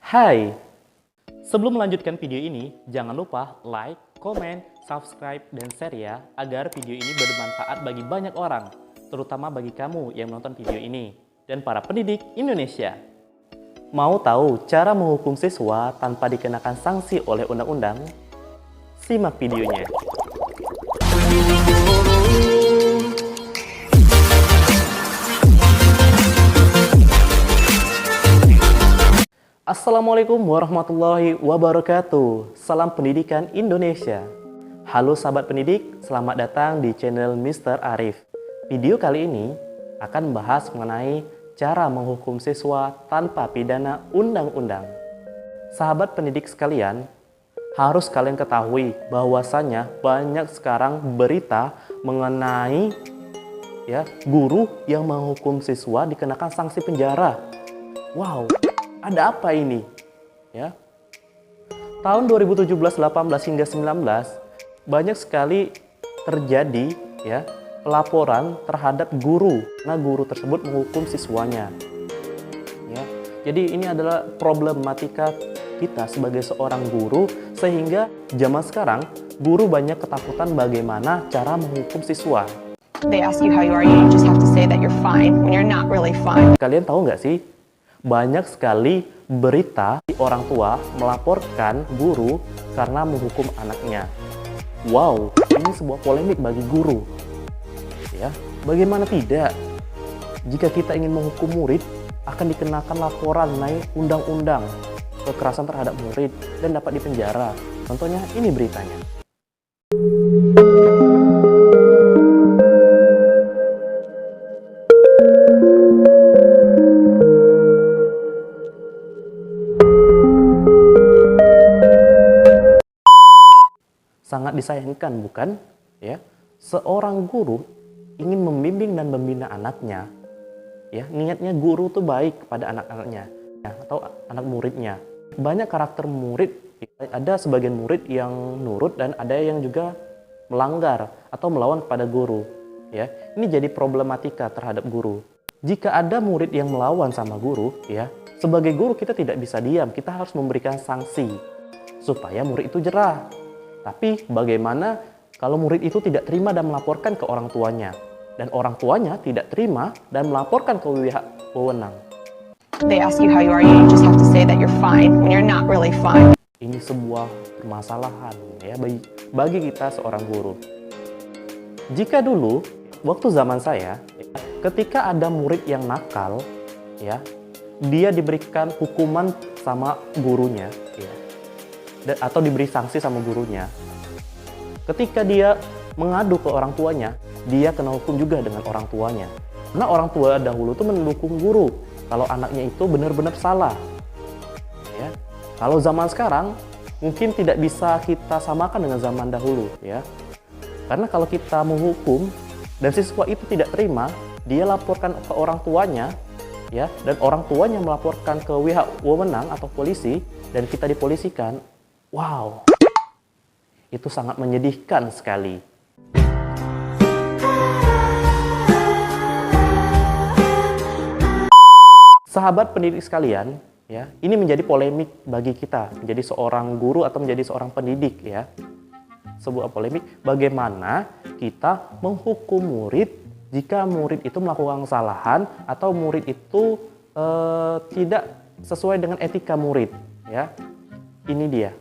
Hai, sebelum melanjutkan video ini, jangan lupa like, komen, subscribe, dan share ya, agar video ini bermanfaat bagi banyak orang, terutama bagi kamu yang menonton video ini, dan para pendidik Indonesia. Mau tahu cara menghukum siswa tanpa dikenakan sanksi oleh undang-undang? Simak videonya. Assalamualaikum warahmatullahi wabarakatuh. Salam pendidikan Indonesia. Halo sahabat pendidik, selamat datang di channel Mr. Arif. Video kali ini akan membahas mengenai cara menghukum siswa tanpa pidana undang-undang. Sahabat pendidik sekalian, harus kalian ketahui bahwasanya banyak sekarang berita mengenai guru yang menghukum siswa dikenakan sanksi penjara. Wow, ada apa ini? Ya. Tahun 2017, 18 hingga 19 banyak sekali terjadi pelaporan terhadap guru. Nah, guru tersebut menghukum siswanya. Ya. Jadi ini adalah problematika kita sebagai seorang guru, sehingga zaman sekarang guru banyak ketakutan bagaimana cara menghukum siswa. They ask you how you are, you just have to say that you're fine when you're not really fine. Kalian tahu nggak sih? Banyak sekali berita orang tua melaporkan guru karena menghukum anaknya. Wow, ini sebuah polemik bagi guru. Ya, bagaimana tidak? Jika kita ingin menghukum murid, akan dikenakan laporan mengenai undang-undang kekerasan terhadap murid dan dapat dipenjara. Contohnya ini beritanya. Sangat disayangkan, bukan? Ya, seorang guru ingin membimbing dan membina anaknya. Ya, niatnya guru itu baik kepada anak-anaknya atau anak muridnya. Banyak karakter murid, ada sebagian murid yang nurut dan ada yang juga melanggar atau melawan kepada guru. Ya, ini jadi problematika terhadap guru. Jika ada murid yang melawan sama guru, sebagai guru kita tidak bisa diam, kita harus memberikan sanksi supaya murid itu jerah. Tapi bagaimana kalau murid itu tidak terima dan melaporkan ke orang tuanya, dan orang tuanya tidak terima dan melaporkan ke pihak wewenang? They ask you how you are, you just have to say that you're fine when you're not really fine. Ini sebuah permasalahan bagi kita seorang guru. Jika dulu waktu zaman saya, ketika ada murid yang nakal, dia diberikan hukuman sama gurunya, atau diberi sanksi sama gurunya. Ketika dia mengadu ke orang tuanya, dia kena hukum juga dengan orang tuanya. Karena orang tua dahulu itu mendukung guru kalau anaknya itu benar-benar salah. Ya. Kalau zaman sekarang mungkin tidak bisa kita samakan dengan zaman dahulu, Karena kalau kita menghukum dan siswa itu tidak terima, dia laporkan ke orang tuanya, dan orang tuanya melaporkan ke pihak wewenang atau polisi, dan kita dipolisikan. Wow, itu sangat menyedihkan sekali. Sahabat pendidik sekalian, ini menjadi polemik bagi kita, menjadi seorang guru atau menjadi seorang pendidik, sebuah polemik bagaimana kita menghukum murid jika murid itu melakukan kesalahan atau murid itu tidak sesuai dengan etika murid, Ini dia,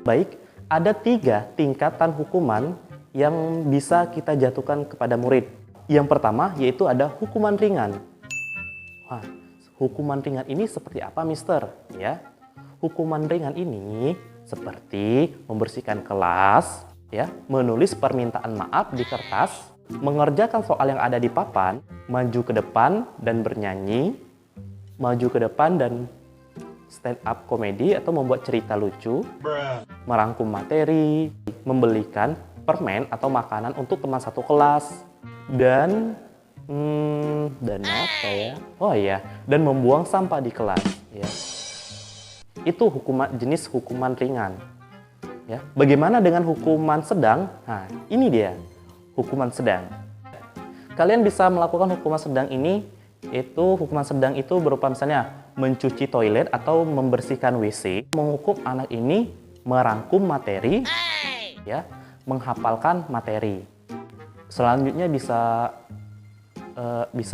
Baik, ada 3 tingkatan hukuman yang bisa kita jatuhkan kepada murid. Yang pertama yaitu ada hukuman ringan. Wah, hukuman ringan ini seperti apa, Mister? Hukuman ringan ini seperti membersihkan kelas, menulis permintaan maaf di kertas, mengerjakan soal yang ada di papan, maju ke depan dan bernyanyi, maju ke depan dan stand up komedi atau membuat cerita lucu, merangkum materi, membelikan permen atau makanan untuk teman satu kelas, dan apa ya? Oh iya, dan membuang sampah di kelas. Itu jenis hukuman ringan. Bagaimana dengan hukuman sedang? Nah, ini dia hukuman sedang. Kalian bisa melakukan hukuman sedang ini Itu hukuman sedang itu berupa misalnya mencuci toilet atau membersihkan WC. Menghukum anak ini merangkum materi, ya, menghafalkan materi. Selanjutnya bisa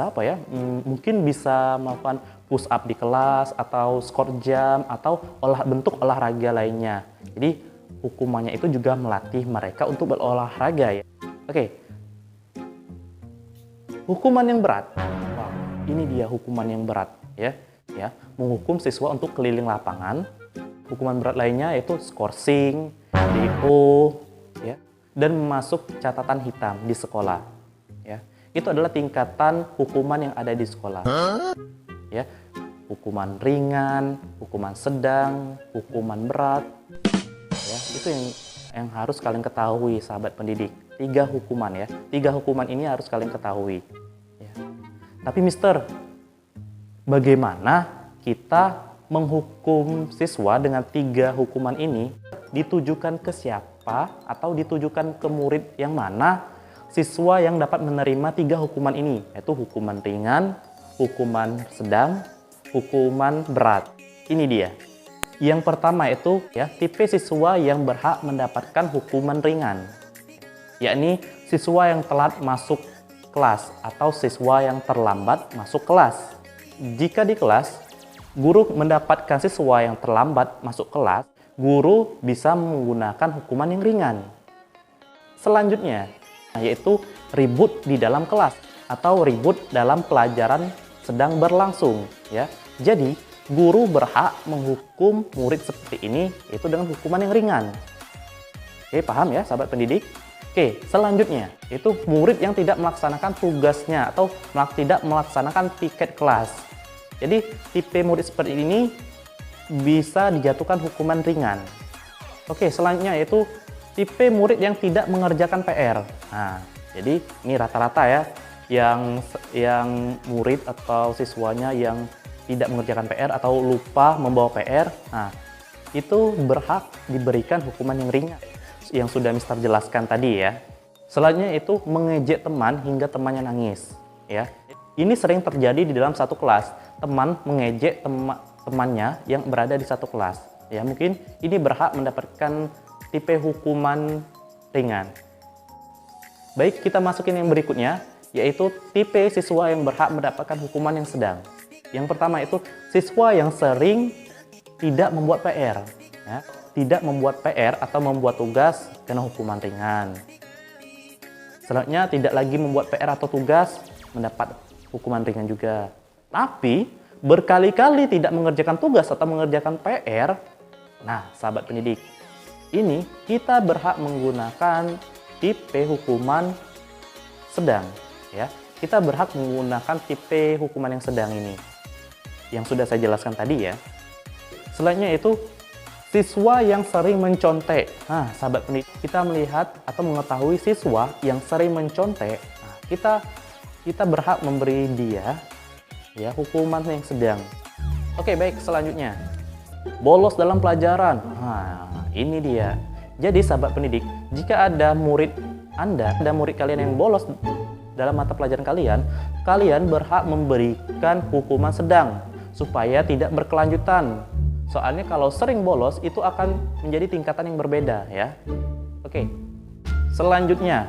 apa ya? Mungkin bisa melakukan push up di kelas atau skor jam atau bentuk olahraga lainnya. Jadi hukumannya itu juga melatih mereka untuk berolahraga ya. Oke. Hukuman yang berat. Wow, ini dia hukuman yang berat ya. Ya, menghukum siswa untuk keliling lapangan. Hukuman berat lainnya yaitu skorsing, DO, ya, dan masuk catatan hitam di sekolah. Ya, itu adalah tingkatan hukuman yang ada di sekolah. Ya, hukuman ringan, hukuman sedang, hukuman berat. Ya, itu yang harus kalian ketahui, sahabat pendidik. 3 hukuman ya. 3 hukuman ini harus kalian ketahui. Ya. Tapi Mister, bagaimana kita menghukum siswa dengan 3 hukuman ini? Ditujukan ke siapa atau ditujukan ke murid yang mana siswa yang dapat menerima 3 hukuman ini? Yaitu hukuman ringan, hukuman sedang, hukuman berat. Ini dia. Yang pertama itu ya, tipe siswa yang berhak mendapatkan hukuman ringan, yakni siswa yang telat masuk kelas atau siswa yang terlambat masuk kelas. Jika di kelas, guru mendapatkan siswa yang terlambat masuk kelas, guru bisa menggunakan hukuman yang ringan. Selanjutnya, yaitu ribut di dalam kelas atau ribut dalam pelajaran sedang berlangsung. Ya, jadi guru berhak menghukum murid seperti ini itu dengan hukuman yang ringan. Oke, paham ya sahabat pendidik? Oke, selanjutnya itu murid yang tidak melaksanakan tugasnya atau tidak melaksanakan piket kelas. Jadi tipe murid seperti ini bisa dijatuhkan hukuman ringan. Oke, selanjutnya yaitu tipe murid yang tidak mengerjakan PR. Nah, jadi ini rata-rata ya yang murid atau siswanya yang tidak mengerjakan PR atau lupa membawa PR, nah itu berhak diberikan hukuman yang ringan yang sudah Mister jelaskan tadi ya. Selanjutnya itu mengejek teman hingga temannya nangis ya. Ini sering terjadi di dalam satu kelas, teman mengejek temannya yang berada di satu kelas ya. Mungkin ini berhak mendapatkan tipe hukuman ringan. Baik, kita masukin yang berikutnya, yaitu tipe siswa yang berhak mendapatkan hukuman yang sedang. Yang pertama itu siswa yang sering tidak membuat PR, ya. Tidak membuat PR atau membuat tugas kena hukuman ringan. Selanjutnya tidak lagi membuat PR atau tugas mendapat hukuman ringan juga. Tapi berkali-kali tidak mengerjakan tugas atau mengerjakan PR, nah sahabat pendidik, ini kita berhak menggunakan tipe hukuman sedang, ya. Kita berhak menggunakan tipe hukuman yang sedang ini, yang sudah saya jelaskan tadi ya. Selanjutnya itu siswa yang sering mencontek. Nah, sahabat pendidik, kita melihat atau mengetahui siswa yang sering mencontek, nah, kita berhak memberi dia ya hukuman yang sedang. Oke, baik, selanjutnya bolos dalam pelajaran. Nah, ini dia. Jadi sahabat pendidik, jika ada murid kalian yang bolos dalam mata pelajaran kalian berhak memberikan hukuman sedang supaya tidak berkelanjutan. Soalnya kalau sering bolos itu akan menjadi tingkatan yang berbeda ya. Oke. Selanjutnya,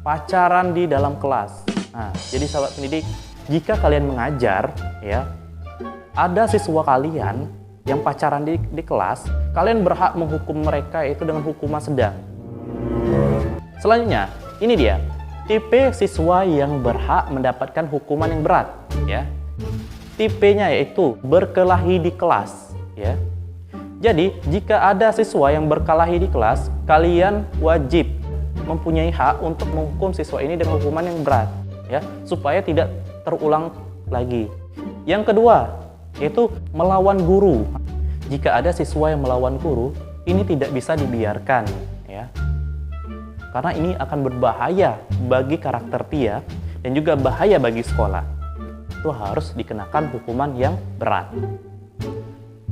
pacaran di dalam kelas. Nah, jadi sahabat pendidik, jika kalian mengajar ya, ada siswa kalian yang pacaran di kelas, kalian berhak menghukum mereka itu dengan hukuman sedang. Selanjutnya, ini dia. Tipe siswa yang berhak mendapatkan hukuman yang berat ya. Tipenya yaitu berkelahi di kelas ya. Jadi, jika ada siswa yang berkelahi di kelas, kalian wajib mempunyai hak untuk menghukum siswa ini dengan hukuman yang berat ya, supaya tidak terulang lagi. Yang kedua, yaitu melawan guru. Jika ada siswa yang melawan guru, ini tidak bisa dibiarkan ya. Karena ini akan berbahaya bagi karakter dia dan juga bahaya bagi sekolah. Itu harus dikenakan hukuman yang berat.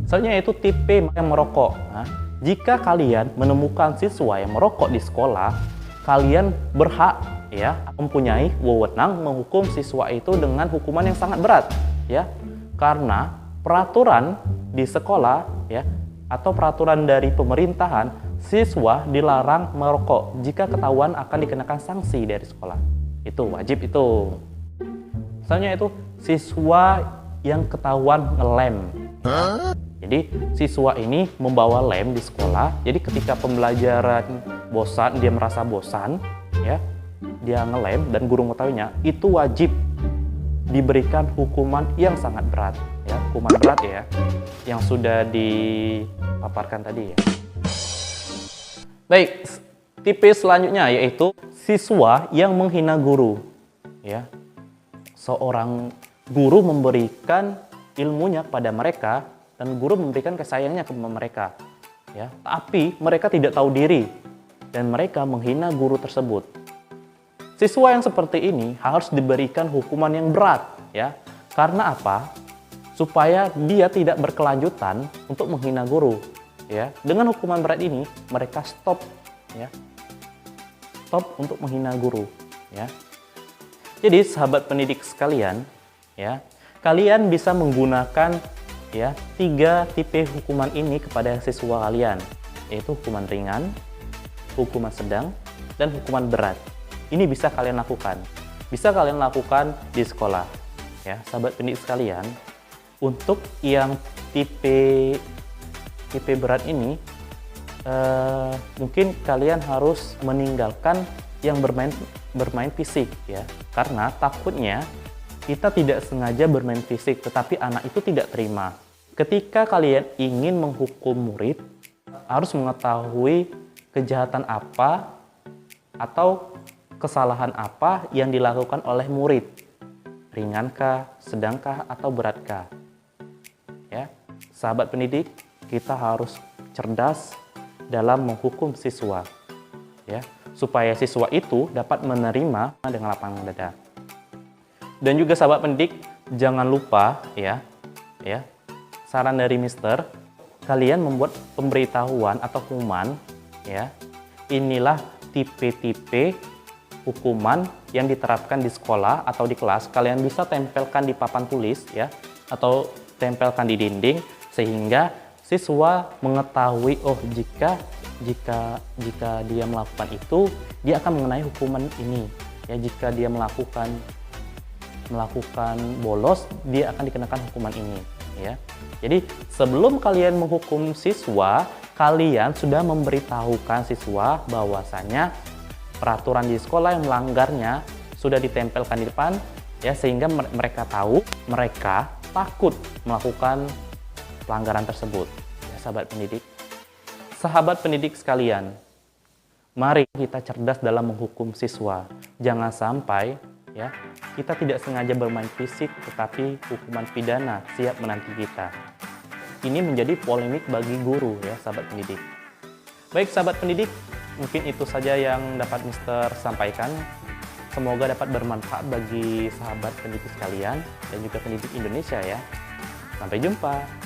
Selanjutnya yaitu tipe yang merokok. Nah, jika kalian menemukan siswa yang merokok di sekolah, kalian berhak ya mempunyai wewenang menghukum siswa itu dengan hukuman yang sangat berat, ya. Karena peraturan di sekolah, ya, atau peraturan dari pemerintahan, siswa dilarang merokok. Jika ketahuan akan dikenakan sanksi dari sekolah. Itu wajib itu. Misalnya itu siswa yang ketahuan ngelem. Jadi siswa ini membawa lem di sekolah. Jadi ketika pembelajaran bosan, dia merasa bosan, ya, dia ngelem dan guru mengetahuinya, itu wajib diberikan hukuman yang sangat berat, ya, hukuman berat ya, yang sudah dipaparkan tadi ya. Baik, tipe selanjutnya yaitu siswa yang menghina guru, ya. Seorang guru memberikan ilmunya kepada mereka dan guru memberikan kasih sayangnya kepada mereka, ya. Tapi mereka tidak tahu diri dan mereka menghina guru tersebut. Siswa yang seperti ini harus diberikan hukuman yang berat, ya. Karena apa? Supaya dia tidak berkelanjutan untuk menghina guru, ya. Dengan hukuman berat ini mereka stop, ya. Stop untuk menghina guru, ya. Jadi sahabat pendidik sekalian, ya, kalian bisa menggunakan, ya, 3 tipe hukuman ini kepada siswa kalian, yaitu hukuman ringan, hukuman sedang, dan hukuman berat. Ini bisa kalian lakukan. Bisa kalian lakukan di sekolah, ya, sahabat pendidik sekalian. Untuk yang tipe berat ini, mungkin kalian harus meninggalkan yang bermain fisik, ya, karena takutnya kita tidak sengaja bermain fisik, tetapi anak itu tidak terima. Ketika kalian ingin menghukum murid, harus mengetahui kejahatan apa atau kesalahan apa yang dilakukan oleh murid. Ringankah, sedangkah, atau beratkah? Ya, sahabat pendidik, kita harus cerdas dalam menghukum siswa, ya, supaya siswa itu dapat menerima dengan lapang dada. Dan juga sahabat pendidik, jangan lupa, ya, saran dari Mister, kalian membuat pemberitahuan atau hukuman, ya. Inilah tipe-tipe hukuman yang diterapkan di sekolah atau di kelas. Kalian bisa tempelkan di papan tulis, ya, atau tempelkan di dinding sehingga siswa mengetahui, oh, jika dia melakukan itu, dia akan mengenai hukuman ini. Ya, jika dia melakukan bolos, dia akan dikenakan hukuman ini, ya. Jadi sebelum kalian menghukum siswa, kalian sudah memberitahukan siswa bahwasanya peraturan di sekolah yang melanggarnya sudah ditempelkan di depan, ya, sehingga mereka tahu, mereka takut melakukan pelanggaran tersebut, ya, sahabat pendidik. Sahabat pendidik sekalian, mari kita cerdas dalam menghukum siswa. Jangan sampai, ya, kita tidak sengaja bermain fisik, tetapi hukuman pidana siap menanti kita. Ini menjadi polemik bagi guru, ya, sahabat pendidik. Baik, sahabat pendidik, mungkin itu saja yang dapat Mister sampaikan. Semoga dapat bermanfaat bagi sahabat pendidik sekalian dan juga pendidik Indonesia, ya. Sampai jumpa.